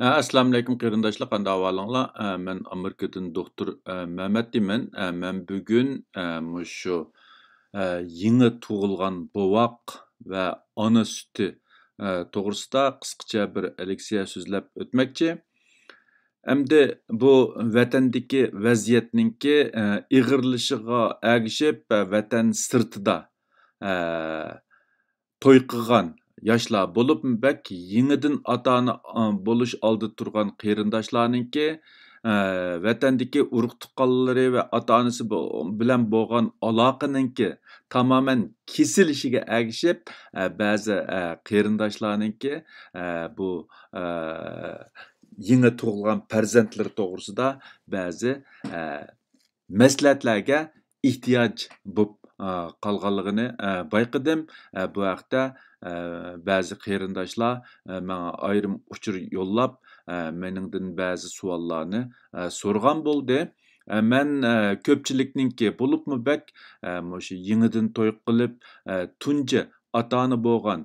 Assalomu alaykum qarindoshlar, qanday ahvolinglar? Men Amerikadan doktor Mehmet deyman. Men bugun mushu yangi tug'ilgan bovoq va ona suti to'g'risida qisqacha bir leksiya so'zlab o'tmoqchi. Endi bu vatandagi vaziyatninki ig'irlishiga ergishib vatan sirtida to'y qilgan yoshlar bo'lib bak yangidan ota-ona bo'lish oldi turgan qarindoshlarninki vatandagi urug' tuqqanlari va ota-onasi bilan bo'lgan aloqaninki tamoman kesilishiga ergishib ba'zi qarindoshlarninki bu yangi tug'ilgan farzandlari to'g'risida ba'zi maslahatlarga ehtiyoj bo'lib qolganligini bayqadim. Bu haqda ba'zi qarindoshlar menga ayrim uchur yo'llab meningdan ba'zi savollarni so'ragan bo'ldi. Men ko'pchilikninki bo'libmi bak mushu yangidan to'y qilib tunji ota-ona bo'lgan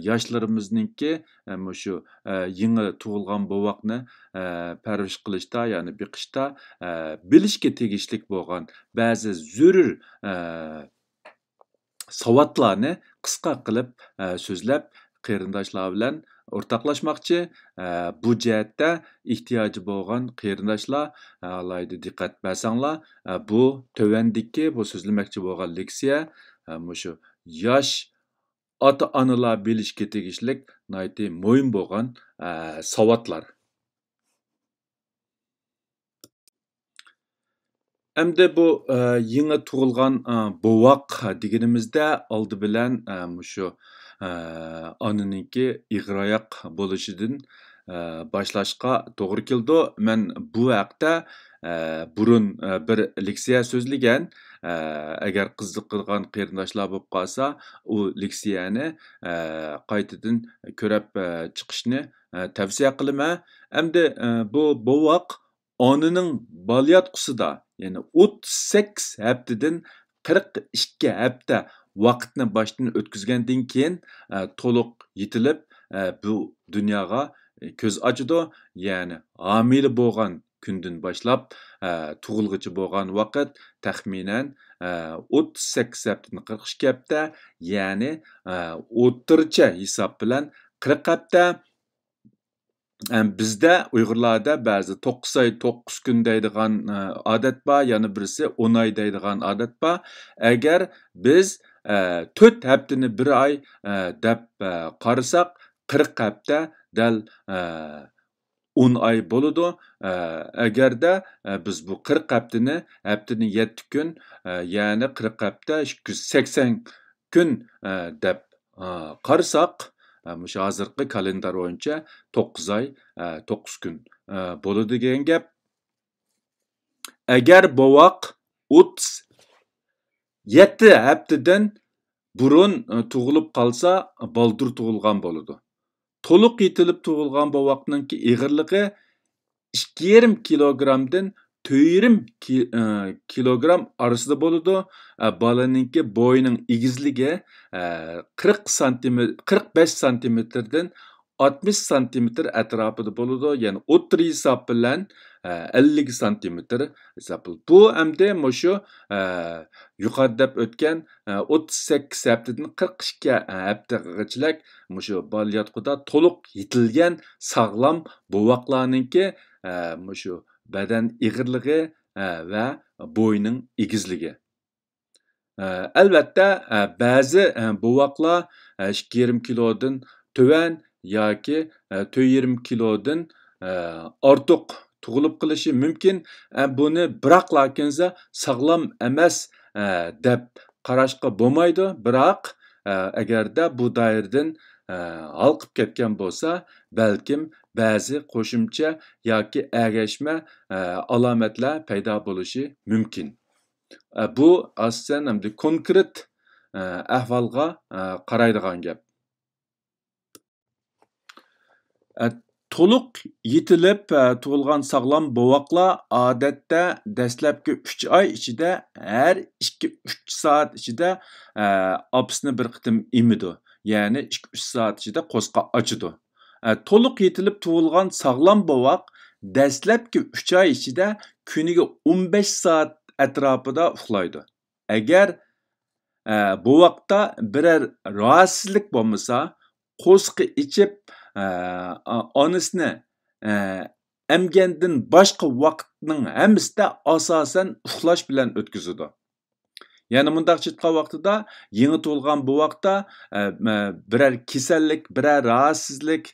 yoshlarimizningki mushu yangi tug'ilgan bovoqni parvarish qilishda, ya'ni biqishda bilishga tegishli bo'lgan ba'zi zarur savatlarni qisqa qilib so'zlab qarindoshlar bilan o'rtoqlashmoqchi. Bu jihatda ehtiyoji bo'lgan qarindoshlar alohida diqqat bersanglar, bu tövendiki bu so'zlamoqchi bo'lgan leksiya mushu yosh ota-onalar bilishga tegishli nihoyatda muhim bo'lgan savatlar. Endi bu yangi tug'ilgan bovoq deganimizda oldi bilan mushu onaninki ig'ir oyoq bo'lishidan boshlashga to'g'ri keldi. Men bu haqda burun bir leksiya so'zlagan. Agar qiziqadigan qarindoshlar bo'lib qolsa, u leksiyani qaytadan ko'rib chiqishni tavsiya qilaman. Endi bu bovoq onaning bolayotqusida, ya'ni 38 haftadan 42 hafta vaqtni boshdan o'tkazgandan keyin to'liq yetilib bu dunyoga ko'z ochadi. Ya'ni homila bo'lgan kundan boshlab tug'ilg'icha bo'lgan vaqt taxminan 38 haftadan 42 hafta, ya'ni o'rtacha hisob bilan 40 hafta. Bizde Uyg'urlarda ba'zi 9 ay 9 kun deydigan odat bor, yana birisi 10 ay deydigan odat bor. Agar biz 4 haftani 1 ay deb qarasak, 40 hafta dal 10 ay bo'ladi. Agarda biz bu 40 haftani 7 kun, ya'ni 40 hafta 280 kun deb qarasak, mushu hozirgi kalendar bo'yicha 9 ay 9 kun bo'ladi degan gap. Agar bovoq 37 haftadan burun tug'ilib qolsa, baldur tug'ilgan bo'ladi. To'liq yetilib tug'ilgan bovoqninki ig'irligi 2,5 kilogramdan 4,5 kilogram arasida bo'ladi. Balaninki bo'yining egizligi 45 santimetrdan 60 santimetr atrofida bo'ladi. Ya'ni o'rta hisob bilan 50 santimetr hisob. Bu endi mushu yuqorida deb o'tgan 38 haftadan 42 haftagacha mushu balayotquda to'liq yetilgan sog'lom bovoqlarninki mushu badan ig'irligi va bo'yning egizligi. Albatta ba'zi bovoqlar 2,5 kilodan töven yoki 4,5 kilodan ortiq tug'ilib qilishi mumkin. Buni biroqlar kinza sog'lom emas deb qarashga bo'lmaydi. Biroq agarda bu doiradan halqib ketgan bo'lsa, balkim ba'zi qo'shimcha yoki ergashma alomatlar paydo bo'lishi mumkin. Bu asosan hamda konkret ahvolga qaraydigan gap. To'liq yetilib tug'ilgan sog'lom bovoqlar odatda dastlabki 3 ay ichida har 2-3 soat ichida opsini bir qitim emidi. Ya'ni 2-3 soat ichida qo'sqa ochidi. to'liq yetilib tug'ilgan sog'lom bovoq dastlabki 3 oy ichida kuniga 15 soat atrofida uxlaydi. Agar bovoqda biror rahatsizlik bo'lmasa, qo'sqi ichib onasini emgandan boshqa vaqtning hammasida asosan uxlash bilan o'tkazadi. Yani mundaq çıtqan vaqtida yeni tug'ilgan bovoqda biror kasallik, biror rahatsizlik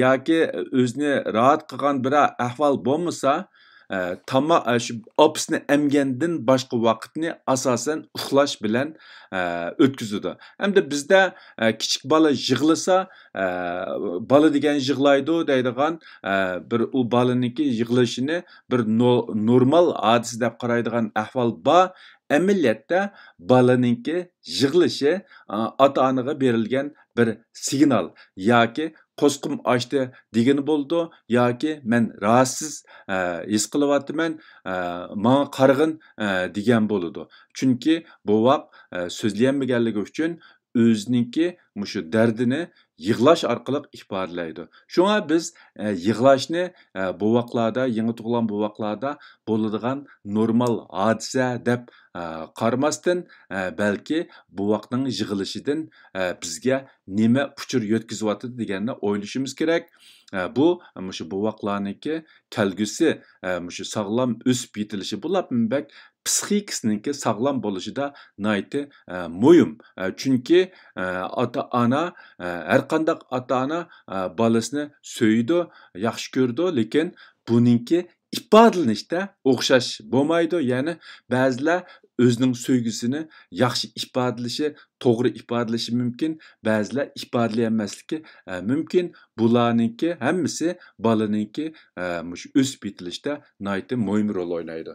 yoki o'zini rahat qilgan biror ahvol bo'lmasa, shu opasini emgandan boshqa vaqtni asosan uxlash bilan o'tkazadi. Hamda bizda kichik bola yig'lasa, bola degan yig'laydi deydigan bir u bolaninki yig'lashini bir normal hodisa deb qaraydigan ahvol bor. Amaliyotda bolaninki yig'lishi ota-onaga berilgan bir signal yoki qo'sqim ochdi degani bo'ldi yoki men rahatsiz his qilyapman, menga qarg'in degan bo'ladi. Chunki bovoq so'zlayolmaganligi uchun o'zininki mushu dardini yig'lash orqali ifodalaydi. Shunga biz yig'lashni bovoqlarda, yangi tug'ilgan bovoqlarda bo'ladigan normal hodisa deb qaramasdan, balki bovoqning yig'ilishidan bizga nima puchur yetkazyapti deganni o'ylashimiz kerak. Bu mushu bovoqlarniki kelgusi mushu sog'lom o'sib yetilishi bo'lib, psixikasiniki sog'lom bo'lishida nihoyatda muhim. Chunki ota-ona har qanday ota-ona bolasini so'ydi, yaxshi ko'rdi, lekin buninki ifodalanishda o'xshash bo'lmaydi. Ya'ni ba'zilar o'zining so'ygisini yaxshi ifodalashi, to'g'ri ifodalashi mumkin, ba'zilar ifodalay olmasligi mumkin. Bularninki hammasi bolaninki mushu o'sib yetilishda nihoyatda muhim rol o'ynaydi.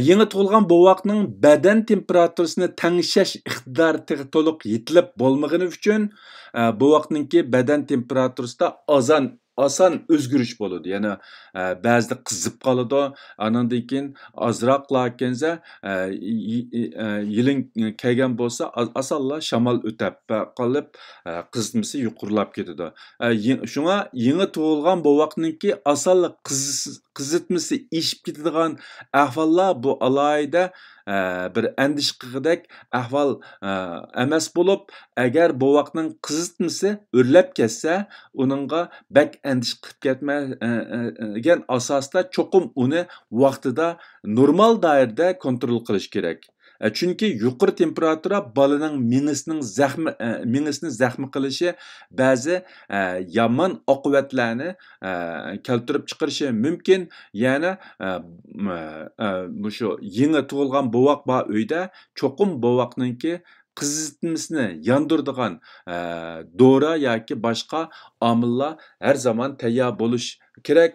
Yeni tug'ilgan bovoqning badan temperaturasini tengshash iqtidori to'liq yetilib bo'lmagani uchun bovoqninki badan temperaturasida oson o'zgarish bo'ladi. Ya'ni ba'zida qizib qoladi, andan keyin ozroqlar kelsa, yiling kelgan bo'lsa, osonla shamol o'tab qolib, qizitmasi yuqorilab ketadi. Shunga yeni tug'ilgan bovoqninki osonla qizitmasi eshib ketadigan ahvollar bu alohida bir andish qilgudek ahvol emas bo'lib, agar bovoqning qizitmasi o'rlab ketsa, uningga bak andish qilib ketmagan asosda cho'qim uni vaqtida normal doirada kontrol qilish kerak. Chunki yuqori temperatura bolaning mingisini zaxmi qilishi ba'zi yomon oqibatlarni keltirib chiqarishi mumkin. Ya'ni shu yangi tug'ilgan bovoq bor uyda cho'qim bovoqninki qizitmasini yondiradigan dora yoki boshqa omillar har zaman tayyor bo'lish kerak.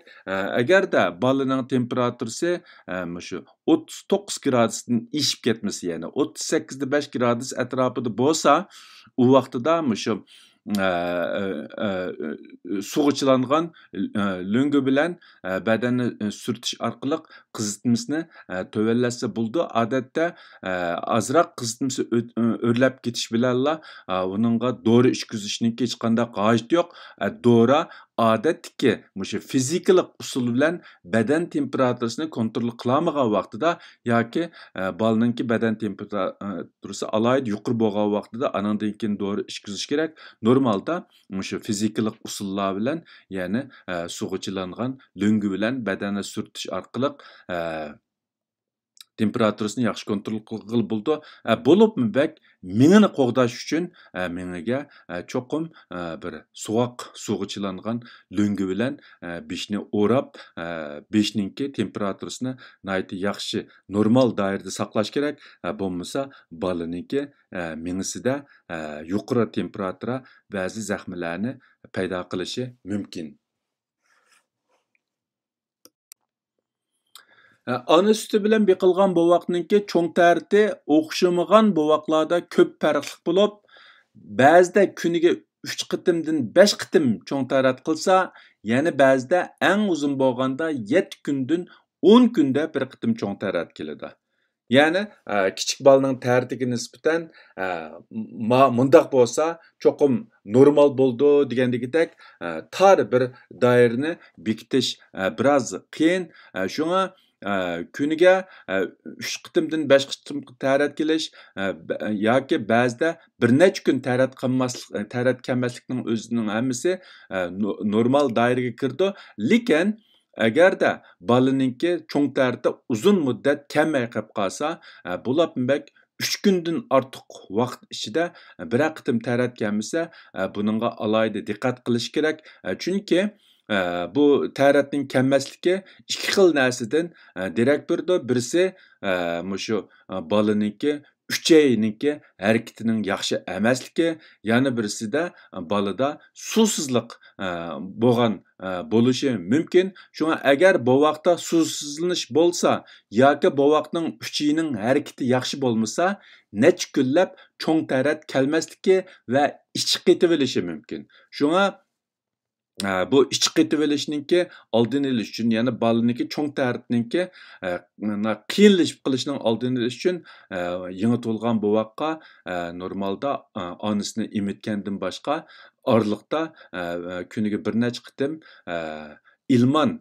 Agarda bolaning temperaturasi shu 39 gradusdan eshib ketmasa, ya'ni 38.5 gradus atrofida bo'lsa, u vaqtida shu suvga chilangan lo'ngi bilan badanni surtish orqali qizitmasini tovanlatsa bo'ldi. Odatda ozroq qizitmasi o'rlab ketish bilanla uningga dori ichkizishning hech qanday hojati yo'q. Dora odatdagi mushu fizikalik usul bilan badan temperaturasini kontrol qilamagan vaqtida yoki bolaninki badan temperaturasi alohida yuqori bo'lgan vaqtida anandan keyin dori ichkizish kerak. Normalda mushu fizikalik usullar bilan, ya'ni suvga chilangan lo'ngi bilan badanni surtish orqali temperaturasini yaxshi kontrol qilib bo'ldi. Bo'libmi mingini qo'g'dash uchun mingiga cho'qim bir suvga chilangan lo'ngi bilan beshni o'rab, beshninki temperaturasini nihoyatda yaxshi normal doirada saqlash kerak. Bo'lmasa bolaninki mingisida yuqori temperatura ba'zi zaxmlarni paydo qilishi mumkin. Ana sütü bilan beqilgan bovoqninki cho'ng tarti o'xshamagan bovoqlarda ko'p farqli bo'lib, ba'zida kuniga 3 qitimdan 5 qitim cho'ng tarat qilsa, yana ba'zida eng uzun bo'lganda 7 kundan 10 kunda bir qitim cho'ng tarat keladi. Yani kichik bolaning tartiga nisbatan mundaq bo'lsa, cho'qim normal bo'ldi degandagidek tor bir doirani bekitish biroz qiyin. Shunga kuniga 3 qitimdan 5 qitimga tarat kelish yoki ba'zida bir necha kun tarat kelmaslikning o'zining hammasi normal doiraga kirdi. Lekin agarda bolaninki cho'ng tarti uzun muddat kelmay qolib qolsa, bular 3 kundan ortiq vaqt ichida bir qitim tarat kelmasa, buningga alohida diqqat qilish kerak. Chunki bu taratning kelmasligi ikki xil narsadan derak berdi. Birisi mushu bolaninki uchayninki harakatining yaxshi emasligi, yana birisida bolada suvsizlik bo'lgan bo'lishi mumkin. Shunga agar bu vaqtda suvsizlanish bo'lsa yoki bu vaqtning uchining harakati yaxshi bo'lmasa, necha kunlab cho'ng tarat kelmasligi va ichi qetib olishi mumkin. Shunga bu ichi qetib olishninki oldini olish uchun, ya'ni bolaninki cho'ng taratninki qiyinlashib qolishining oldini olish uchun yangi tug'ilgan bovaqqa normalda onasini emitgandan boshqa orliqda kuniga bir necha qitim ilman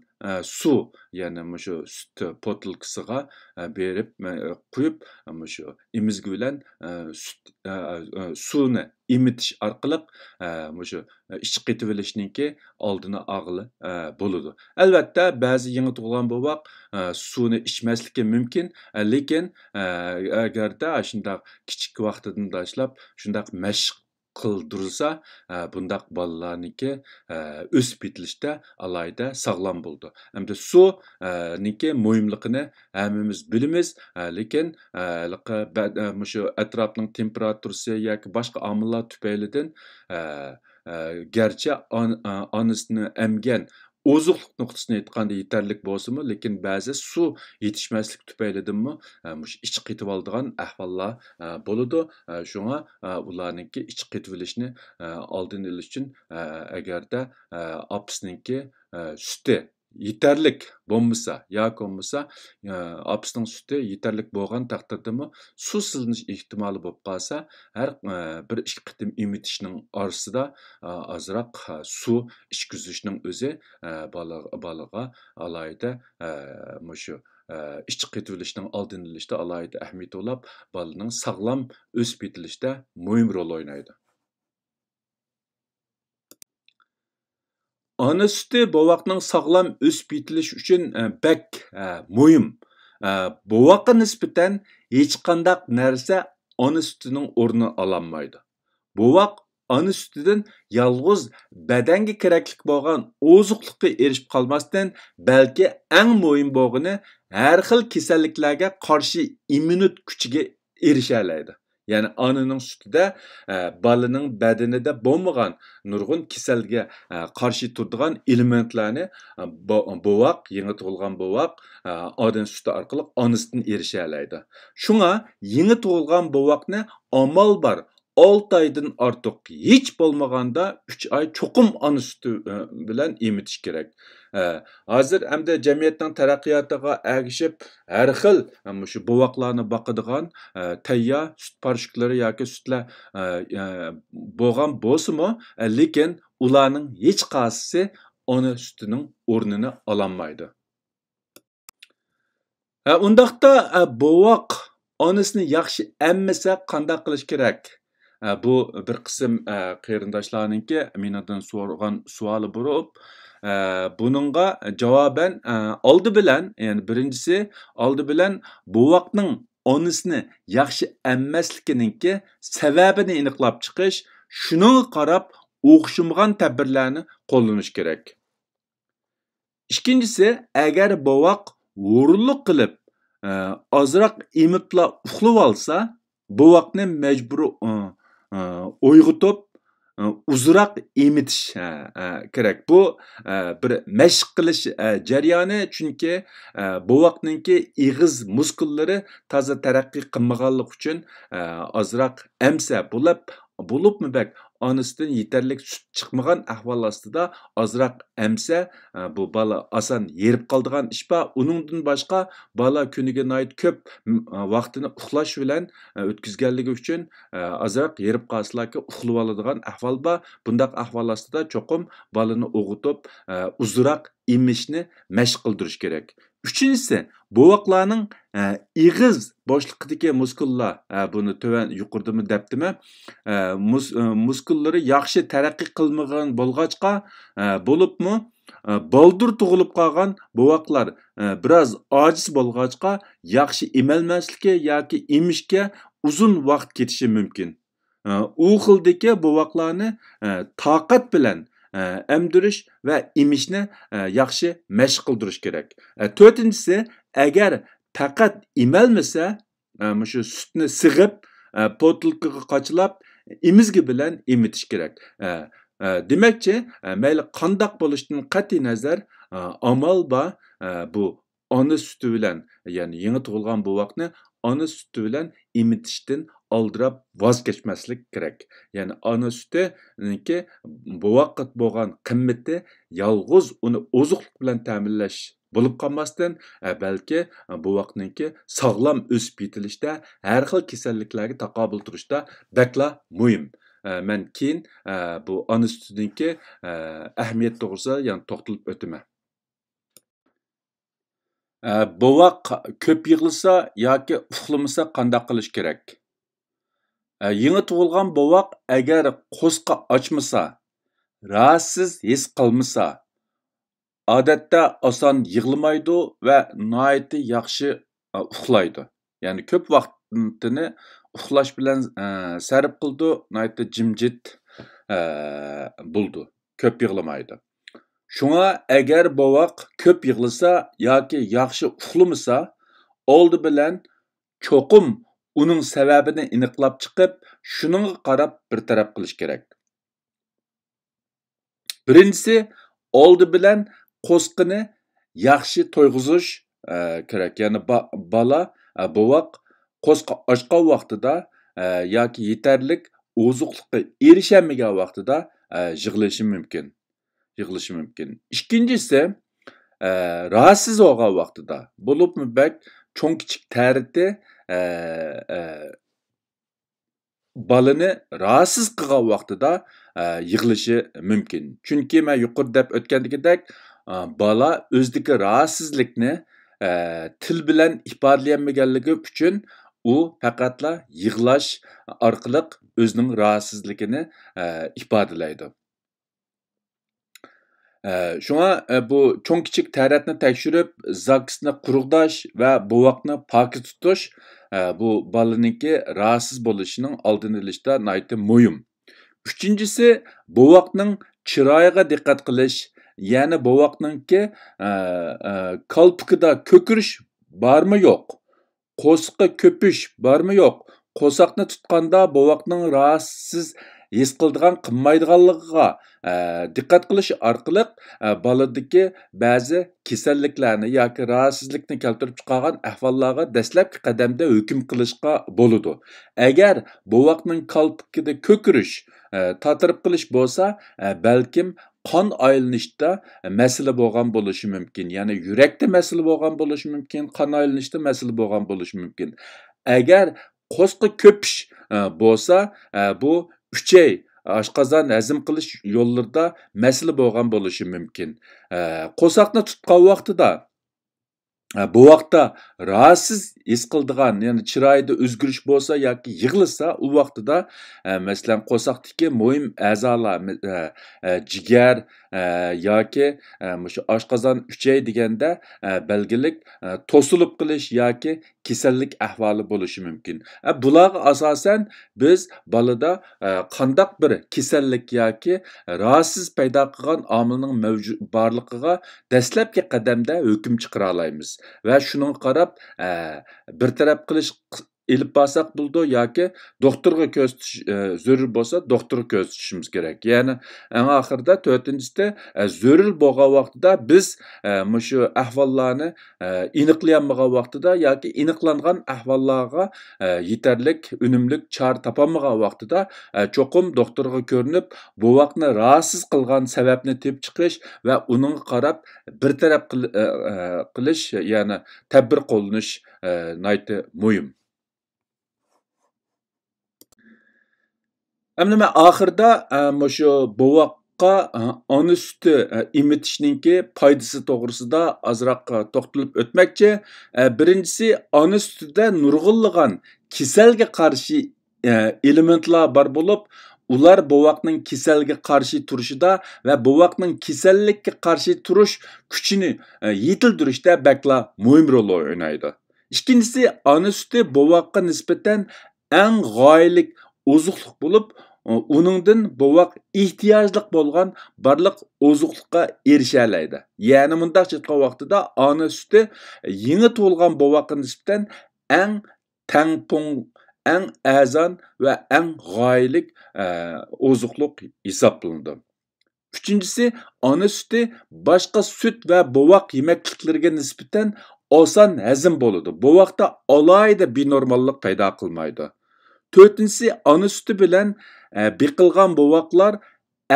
suv, ya'ni mushu sut potilkasiga berib quyib, mushu emizgi bilan suvni emitish orqali mushu ichi qetib olishninki oldini olg'ili bo'ladi. Albatta, ba'zi yangi tug'ilgan bovoq suvni ichmasligi mumkin, lekin agarda shundaq kichik vaqtidan boshlab shundaq mashq qildirilsa, bundaq bolalarniki o'sib yetilishda alohida sog'lom bo'ldi. Hamda suvniki muhimligini hammamiz bilamiz, lekin mushu atrofning temperaturasi yoki boshqa omillar tufaylidan garchi onasini emgan oziqlik nuqtasini aytganda yetarlik bo'lsa-mu, lekin ba'zi suv yetishmaslik tufaylidanmi ichi qetib oladigan ahvollar bo'ladi. Shunga ularningki ichi qetib olishni oldini olish uchun agarda opasininki suti yetarlik bo'lmasa yoki bo'lmasa opasining suti yetarlik bo'lgan taqdirdami suvsizlanish ehtimoli bo'lib qolsa, har bir ikki qitim emitishning orasida ozroq suv ichkizishning o'zi bolaga alohida mushu ichi qetib olishning oldini olishda alohida ahamiyat olib, bolaning sog'lom o'sib yetilishda muhim rol o'ynaydi. Ana sütü bovoqning sog'lom o'sib yetilishi uchun bek muhim. Bovoqqa nisbatan hech qanday narsa ana sütining o'rnini ololmaydi. Bovoq ana sütidan yolg'iz badanga kerakli bo'lgan oziqlikka erishib qolmasdan, balki eng muhim bo'lgani har xil kasalliklarga qarshi immunit kuchiga erisha oladi. Yani ananing sütida bolaning badanida bo'lmagan nurg'un kasalga qarshi turadigan elementlarni bovoq, yangi tug'ilgan bovoq ona sütü orqali onasidan erisha oladi. Shunga yangi tug'ilgan bovoqni amal bor 6 aydan ortiq hech bo'lmaganda 3 ay cho'qim ona sütü bilan emitish kerak. Hozir hamda jamiyatning taraqqiyotiga ergishib har xil shu bovoqlarni boqadigan tayyor sut porshuklari yoki sutlar bo'lgan bo'lsa-mu, lekin ularning hech qaysisi ona sutining o'rnini ololmaydi. Undaqda bovoq onasini yaxshi emmasa qanday qilish kerak? Bu bir qism qarindoshlarningki mendan so'ragan savoli bo'lib, buningga javoban ya'ni birinchisi oldi bilan bovoqning onasini yaxshi emmasligininki sababini aniqlab chiqish, shunga qarab o'xshamagan tadbirlarni qo'llanish kerak. Ikkinchisi, agar bovoq o'rinliq qilib ozroq emibla uxlab olsa, bovoqni majbur uyg'otib uzroq emitish kerak. Bu bir mashq qilish jarayoni, chunki bovoqninki ig'iz muskullari toza taraqqiy qilmaganligi uchun ozroq emsa bo'libmi onasidan yetarlik sut chiqmagan ahvol ostida ozroq emsa bu bola oson yerib qoladigan ish bor. Uningdan boshqa bola kuniga ko'p vaqtini uxlash bilan o'tkazganligi uchun ozroq yerib qolsalarki uxlab oladigan ahvol bor. Bundaq ahvol ostida cho'qim bolani o'g'itib uzunroq emishni mashq qildirish kerak. Üçüncüsü, boğaqlarning ig'iz boshliqidagi muskullar, buni tuvan yuqoridami debdimi, muskullari yaxshi taraqqiy qilmagan bo'lg'achqa, bo'libmi baldur tug'ilib qolgan boğaqlar biroz ojiz bo'lg'achqa, yaxshi emelmasligi yoki emishga uzun vaqt ketishi mumkin. U xildagi boğaqlarni toqat bilan emdirish va emishni yaxshi mashq qildirish kerak. To'rtinchisi, agar faqat emelmasa, shu sutni sig'ib, potilkaga qachilab, emizgi bilan emitish kerak. Demakchi, mayli qandoq bo'lishidan qat'iy nazar, amal bor, bu ona suti bilan, ya'ni yangi tug'ilgan boğaqni ona suti bilan emitishdan oldirab voz kechmaslik kerak. Ya'ni ona sutiniki boğaqqa bo'lgan qimmati yolg'iz uni oziqlik bilan ta'minlash bo'lib qolmasdan, balki boğaqniki sog'lom o'sib yetilishda, har xil kasalliklarga taqobil turishda bakla muhim. Men keyin bu ona sutidagi ahamiyat to'g'risida yana to'xtalib o'taman. Boğaq ko'p yig'lasa yoki uxlamasa qanday qilish kerak? Yangi tug'ilgan boğaq agar qo'sqa ochmasa, rahatsiz his qilmasa, odatda oson yig'lamaydi va nihoyatda yaxshi uxlaydi. Ya'ni ko'p vaqtini uxlash bilan sarf qildi, nihoyatda jimjit bo'ldi. Ko'p yig'lamaydi. Shunga agar boğaq ko'p yig'lasa yoki yaxshi uxlamasa, oldi bilan cho'qim uning sababini aniqlab chiqib, shuningga qarab bir taraf qilish kerak. Birinchisi, oldi bilan qo'sqini yaxshi to'yg'izish kerak. Ya'ni bola boğaq qo'sqa ochgan vaqtida yoki yetarlik oziqlikqa erishamagan vaqtida yig'lashi mumkin. Ikkinchisi, rahatsiz bo'lgan vaqtida, bo'libmi bak cho'ng kichik tariti balani rahatsiz qilgan vaqtida yig'lishi mumkin. Chunki men yuqorida deb o'tgandagidek, bola o'zidagi rahatsizlikni til bilan ifodalolmaganligi uchun u faqatla yig'lash orqali o'zining rahatsizligini ifodalaydi. Shunga bu cho'ng kichik taratni tekshirib, zakisni quruqdash va boğaqni pok tutish bu bolaninki rahatsiz bo'lishining oldini olishda nihoyatda muhim. Uchinchisi, boğaqning chiroyiga diqqat qilish, ya'ni boğaqninki qalpikida ko'kirish bormi yo'q? Qo'sqa ko'pish bormi yo'q? Qo'saqni tutqanda boğaqning rahatsiz his qiladigan qilmaydiganligiga diqqat qilish orqali boladagi ba'zi kasalliklarni yoki rahatsizlikni keltirib chiqargan ahvollarga dastlabki qadamda hukm qilishga bo'ladi. Agar boğaqning qalpikida ko'kirish, tatirib qilish bo'lsa, balkim qon aylanishda masala bo'lgan bo'lishi mumkin. Ya'ni yurakda masala bo'lgan bo'lishi mumkin, qon aylanishda masala bo'lgan bo'lishi mumkin. Agar qo'sqa ko'pish bo'lsa, bu uchay oshqozon hazm qilish yo'llarida masala bo'lgan bo'lishi mumkin. Qo'saqni tutgan vaqtida bu vaqtda rahatsiz his qiladigan, ya'ni chiroyida o'zgarish bo'lsa yoki yig'lasa, u vaqtida masalan qo'saqdagi muhim a'zolar, jigar yoki shu oshqozon uchay deganda belgilik to'silib qilish yoki kasallik ahvoli bo'lishi mumkin. Bularga asosan biz bolada qandaq bir kasallik yoki rahatsiz paydo qilgan omilning mavjud borligiga dastlabki qadamda hukm chiqara olamiz. Va shunga qarab bir taraf qilish elib borsak bo'ldi yoki doktorga ko'z zarur bo'lsa doktorga ko'z tutishimiz kerak. Ya'ni eng oxirida 4-da zarur bo'lgan vaqtida biz shu ahvollarni aniqlayolmagan vaqtida yoki aniqlangan ahvollarga yetarlik unumlik chora topolmagan vaqtida cho'qim doktorga ko'rinib bu vaqtni rahatsız qilgan sababni tepib chiqish va uning qarab bir taraf qilish ya'ni tadbir qo'llanish nihoyatda muhim. Endi men oxirida shu bovaqqa ona suti emitishninki foydasi to'g'risida ozroq to'xtalib o'tmoqchi. Birinchisi, ona sutida nurg'unlagan kasalga qarshi elementlar bor bo'lib, ular bovaqning kasalga qarshi turishida va bovaqning kasallikka qarshi turish kuchini yetildirishda bakla muhim rol o'ynaydi. İkincisi, ana suti bovaqqa nisbatan eng g'oyalik ozuqliq bo'lib, uningdan bovaq ehtiyojli bo'lgan barliq ozuqliqqa erisha oladi. Ya'ni mundaq aytgan vaqtida ana suti yangi tug'ilgan bovaqqa nisbatan eng tangpung, eng azon va eng g'oyalik ozuqliq hisoblanadi. Üçüncüsü, ana sütü başqa süt və bovaq yeməkliklərə nisbətən oson hazm bo'ladi. Bovaqda alayda binormallik paydo qilmaydi. To'rtinchisi, ana sütü bilan beqilgan bovaqlar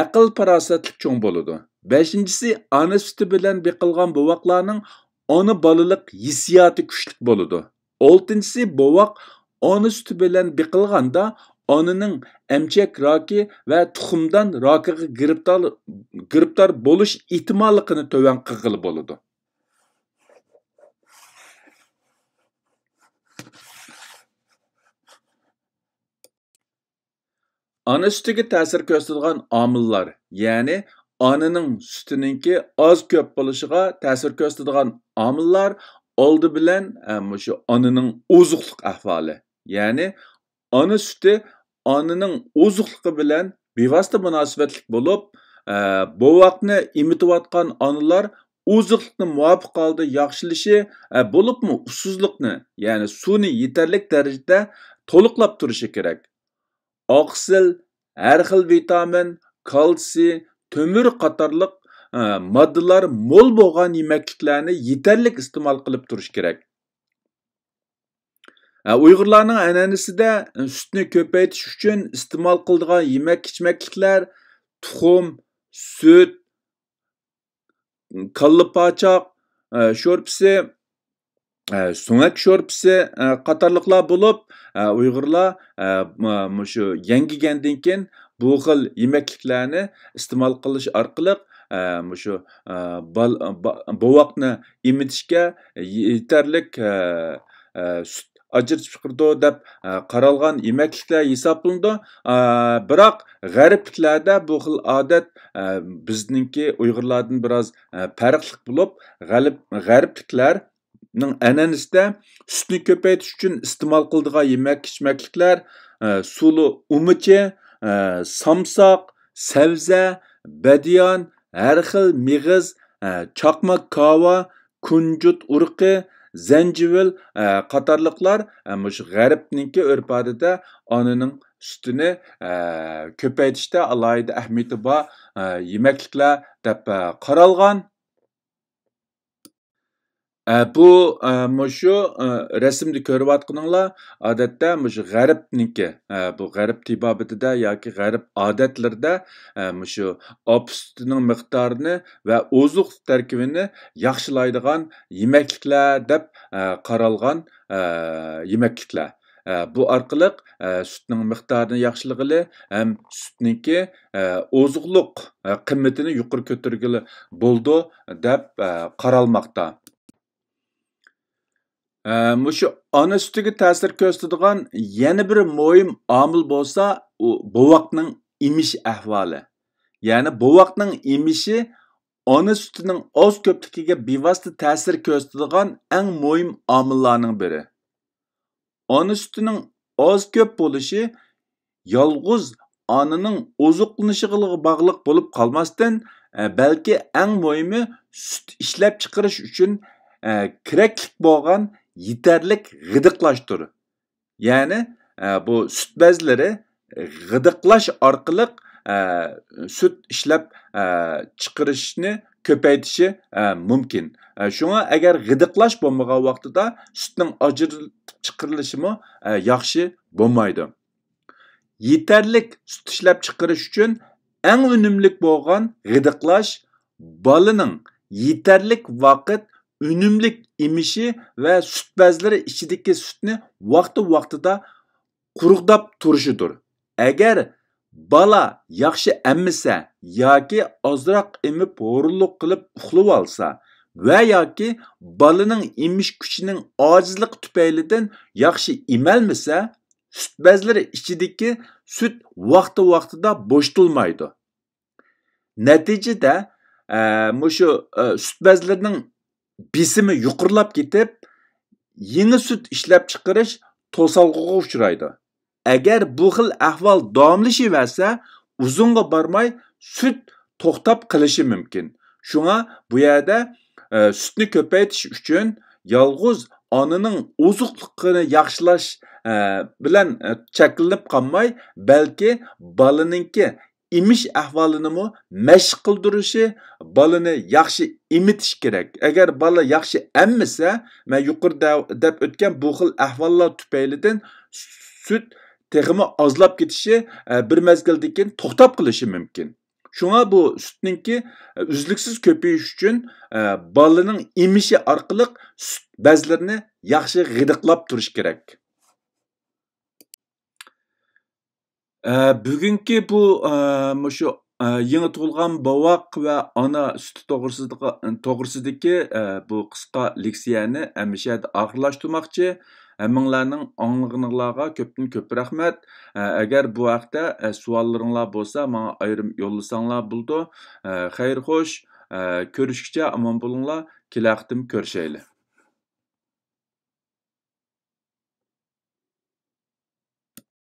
aql farosatli cho'ng bo'ladi. Beshinchisi, ana sütü bilan beqilgan bovaqlarning ona balaliq hissiyoti kuchli bo'ladi. Oltinchisi, bovaq ana sütü bilan beqilganda onaning emchak roki va tuxumdan rokiga giribdor bo'lish ehtimolligini to'van qilg'ili bo'ladi. Ana sütiga ta'sir ko'rsatadigan omillar, ya'ni onaning sutininki oz ko'p bo'lishiga ta'sir ko'rsatadigan omillar oldi bilan shu onaning ozuqliq ahvoli, ya'ni ana sütü onaning ozuqligi bilan bevosita munosabatlik bo'lib, bovaqni emitayotgan onalar ozuqlikni muvofiq holda yaxshilashi bo'libmi usuzlikni, ya'ni suvni yetarlik darajada to'liqlab turishi kerak. Oqsil, har xil vitamin, kalsiy, temir qatorliq moddalar mo'l bo'lgan yemakliklarni yetarlik iste'mol qilib turish kerak. Uyg'urlarning an'anasida sutni ko'paytirish uchun iste'mol qiladigan yemak-ichmakliklar tuxum, sut, kalla pochoq sho'rpisi, sumak sho'rpisi qatorliqlar bo'lib, Uyg'urlar shu yangigandan keyin bu xil yemakliklarni iste'mol qilish orqali shu bovaqni emitishga yetarlik sut ajratib chiqirdi deb qaralgan yemakliklar hisoblanadi. Biroq g'arbliklarda bu xil odat bizningki Uyg'urlardan biroz farqli bo'lib, g'arbliklarning an'anasida sutni ko'paytirish uchun iste'mol qiladigan yemak-ichmakliklar suli umichi, samsoq, sabza, badiyon, har xil mig'iz, chaqma kava, kunjut urqi, zencevil qatorliqlar shu g'arbninki urf-odatda onaning sutini ko'paytirishda alohida ahamiyati bor yemakliklar deb qaralgan. Bu shu rasmda ko'rayotganinglar odatda shu g'arbninki bu g'arb tibobatida yoki g'arb odatlarida shu op sutining miqdorini va ozuq tarkibini yaxshilaydigan yemakliklar deb qaralgan yemakliklar. Bu orqali sutning miqdorini yaxshilag'ili ham sutninki ozuqliq qiymatini yuqori ko'targili bo'ldi deb qaralmoqda. Shu ana sutiga ta'sir ko'rsatadigan yana bir muhim omil bo'lsa, u bovaqning emish ahvoli. Ya'ni bovaqning emishi ona sutining oz ko'pligiga bevosita ta'sir ko'rsatadigan eng muhim omillarning biri. Ona sutining oz ko'p bo'lishi yolg'iz onaning ozuqlanishiga bog'liq bo'lib qolmasdan, balki eng muhimi sut ishlab chiqarish uchun kerakli bo'lgan yetarlik g'idiqlashdir. Yani bu süt bezleri gıdıklaş arqılıq süt işlep çıqırışını köpeytişi mümkün. Şuna eğer gıdıklaş bolmagan vaqtida sütning ajrılıp çıqırılışımı yaxşı bolmaydı. Yeterlik süt işlep çıqırış üçün en önümlük bolgan gıdıklaş balının yeterlik vaqt ünümlük imişi ve süt bezleri içideki sütni vaqtida quruqdab turuşudur. Eğer bala yaxşı emmisa yoki ozroq emib horulluq qilib uxlab olsa va yoki balaning emish kuchining ojizligi tufaylidan yaxshi emalmasa, süt bezleri ichidagi süt vaqtida bo'shatilmaydi. Natijada mushu süt bezlarining besimi yuqorilab ketib, yangi süt ishlab chiqarish to'salg'iga uchraydi. Eğer bu xil ahvol davomlashaversa, uzunga barmay süt to'xtab qilishi mumkin. Shunga bu yerda sütni ko'paytirish uchun yolg'iz onaning oziqligini yaxshilash bilan cheklanib qolmay, balki balaninki emish ahvolini mashq qildirishi, balani yaxshi emitish kerak. Agar bala yaxshi emmasa, men yuqorida deb o'tgan bu xil ahvollar tufaylidan süt texmi azlab ketishi bir mezgildan keyin to'xtab qilishi mumkin. Shunga bu sütninki uzluksiz ko'payish uchun balaning emishi orqali süt bezlarini yaxshi g'idiqlab turish kerak. Bugungi bu mushu yangi tug'ilgan bovoq va ona süti to'g'risidagi bu qisqa leksiyani hamishada oxirlashtirmoqchi. Hammanglarning anglag'inglarga ko'pdan ko'p rahmat. Agar bu haqda savollaringlar bo'lsa, menga ayrim yo'llasanglar bo'ldi. Xayr xo'sh, ko'rishguncha omon bo'linglar. Kelaqtim ko'rishaylik.